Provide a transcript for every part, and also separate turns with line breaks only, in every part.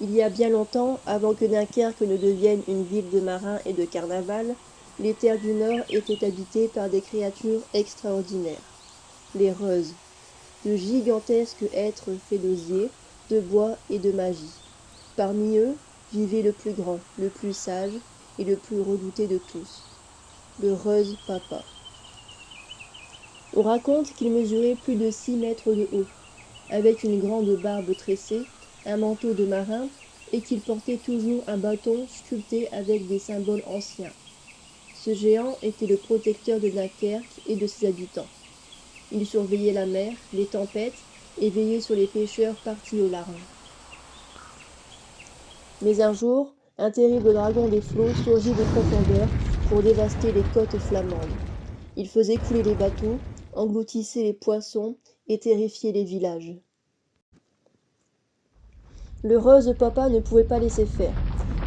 Il y a bien longtemps, avant que Dunkerque ne devienne une ville de marins et de carnaval, les terres du Nord étaient habitées par des créatures extraordinaires, les Reuses, de gigantesques êtres faits d'osier, de bois et de magie. Parmi eux vivait le plus grand, le plus sage et le plus redouté de tous, le Reuse Papa. On raconte qu'il mesurait plus de 6 mètres de haut, avec une grande barbe tressée, un manteau de marin, et qu'il portait toujours un bâton sculpté avec des symboles anciens. Ce géant était le protecteur de Dunkerque et de ses habitants. Il surveillait la mer, les tempêtes, et veillait sur les pêcheurs partis au large. Mais un jour, un terrible dragon des flots surgit des profondeurs pour dévaster les côtes flamandes. Il faisait couler les bateaux, engloutissait les poissons et terrifiait les villages. Le Reuse Papa ne pouvait pas laisser faire.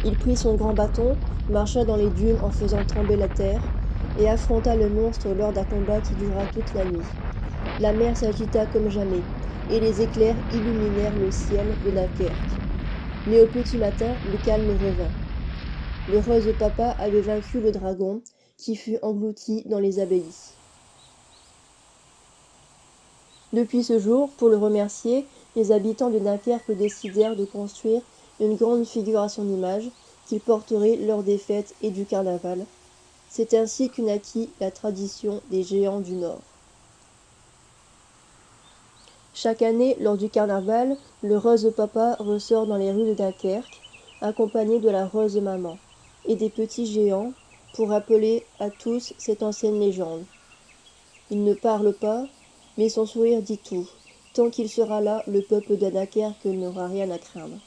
Il prit son grand bâton, marcha dans les dunes en faisant trembler la terre, et affronta le monstre lors d'un combat qui dura toute la nuit. La mer s'agita comme jamais, et les éclairs illuminèrent le ciel de Dunkerque. Mais au petit matin, le calme revint. Le Reuse Papa avait vaincu le dragon, qui fut englouti dans les abbayes. Depuis ce jour, pour le remercier, les habitants de Dunkerque décidèrent de construire une grande figure à son image, qu'ils porteraient lors des fêtes et du carnaval. C'est ainsi que naquit la tradition des géants du Nord. Chaque année, lors du carnaval, le Reuse Papa ressort dans les rues de Dunkerque, accompagné de la Reuse Maman, et des petits géants, pour rappeler à tous cette ancienne légende. Il ne parle pas, mais son sourire dit tout. Tant qu'il sera là, le peuple de Dunkerque n'aura rien à craindre.